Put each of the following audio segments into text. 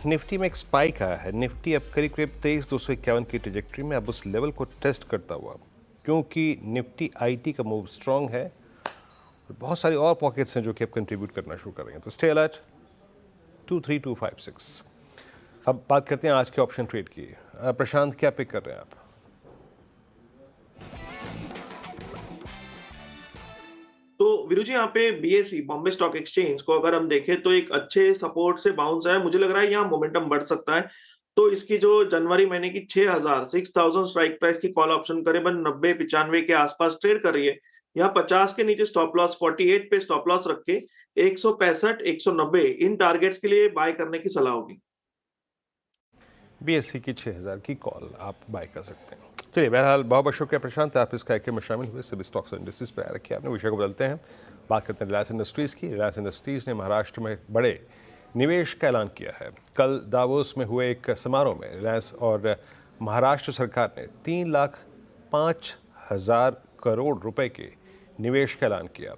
Nifty में एक spike आया है। निफ्टी अब करीब करीब 23,251 की ट्रेजेक्ट्री में अब उस लेवल को टेस्ट करता हुआ, क्योंकि निफ्टी आईटी का मूव स्ट्रांग है और बहुत सारी और पॉकेट्स हैं जो कि अब कंट्रीब्यूट करना शुरू कर रहे हैं। तो स्टे अलर्ट 23256। अब बात करते हैं आज के ऑप्शन ट्रेड की। प्रशांत, क्या पिक कर रहे हैं आप? तो वीरू जी, यहाँ पे बीएसई बॉम्बे स्टॉक एक्सचेंज को अगर हम देखें तो एक अच्छे सपोर्ट से बाउंस है। मुझे लग रहा है यहाँ मोमेंटम बढ़ सकता है। तो इसकी जो जनवरी महीने की 6000 स्ट्राइक प्राइस की कॉल ऑप्शन करीबन 90-95 के आसपास ट्रेड कर रही है। यहाँ 50 के नीचे स्टॉप लॉस 48 पे स्टॉप लॉस रख के 165 190 इन टारगेट्स के लिए बाय करने की सलाह होगी। बीएससी की 6000 की कॉल आप बाय कर सकते हैं। चलिए, बहरहाल बहुत बहुत शुक्रिया प्रशांत, आप इस कार्यक्रम में शामिल हुए। सभी स्टॉक्स और इंडस्ट्रीज पर रखिए आपने। विषय को बदलते हैं, बात करते हैं रिलायंस इंडस्ट्रीज़ की। रिलायंस इंडस्ट्रीज़ ने महाराष्ट्र में बड़े निवेश का ऐलान किया है। कल दावोस में हुए एक समारोह में रिलायंस और महाराष्ट्र सरकार ने 3,05,000 करोड़ रुपए के निवेश का ऐलान किया।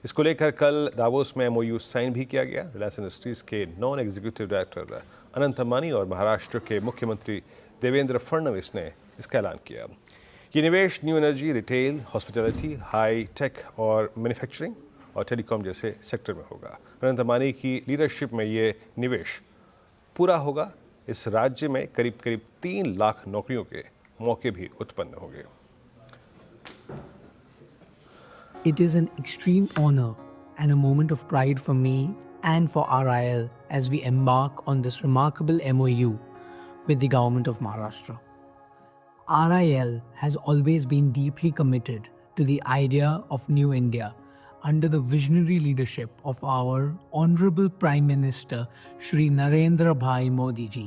इसको लेकर कल दावोस में एमओयू साइन भी किया गया। रिलायंस इंडस्ट्रीज़ के non executive director Anant Ambani और महाराष्ट्र के मुख्यमंत्री देवेंद्र फडणवीस ने इसका ऐलान किया। ये निवेश new energy, retail, hospitality, high tech और मैन्युफैक्चरिंग और टेलीकॉम जैसे सेक्टर में होगा। अनंत अंबानी की लीडरशिप में ये निवेश पूरा होगा। इस राज्य में करीब करीब 3 लाख नौकरियों के मौके भी उत्पन्न होंगे। It is an extreme honor and a moment of pride for me and for RIL as we embark on this remarkable MOU with the government of Maharashtra. RIL has always been deeply committed to the idea of New India under the visionary leadership of our Honorable Prime Minister Shri Narendra Bhai Modi ji.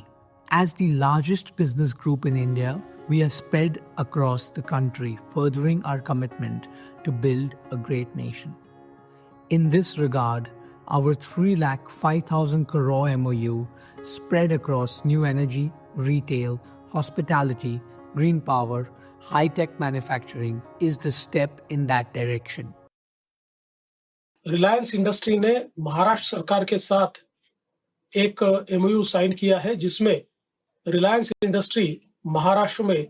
As the largest business group in India, we are spread across the country, furthering our commitment to build a great nation. In this regard, our 3,05,000 crore MOU spread across new energy, retail, hospitality, green power, high-tech manufacturing is the step in that direction. Reliance industry ने महाराष्ट्र सरकार के साथ एक MOU sign किया है, जिसमें Reliance industry Maharashtra में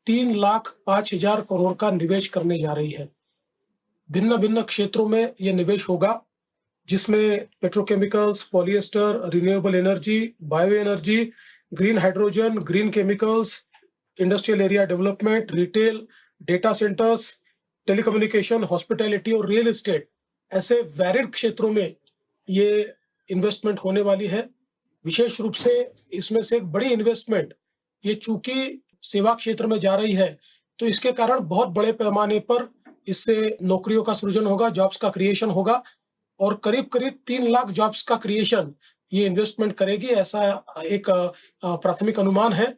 3,05,000 करोड़ का निवेश करने जा रही है। भिन्न भिन्न क्षेत्रों में यह निवेश होगा, जिसमें petrochemicals, polyester, renewable energy, bio energy, green hydrogen, green chemicals, industrial area development, retail, data centres, telecommunication, hospitality और रियल एस्टेट ऐसे वैरिड क्षेत्रों में ये इन्वेस्टमेंट होने वाली है। विशेष रूप से इसमें से एक बड़ी इन्वेस्टमेंट ये चूंकि सेवा क्षेत्र में जा रही है, तो इसके कारण बहुत बड़े पैमाने पर इससे नौकरियों का सृजन होगा, जॉब्स का क्रिएशन होगा और करीब करीब 3 लाख जॉब्स का क्रिएशन ये इन्वेस्टमेंट करेगी, ऐसा एक प्राथमिक अनुमान है।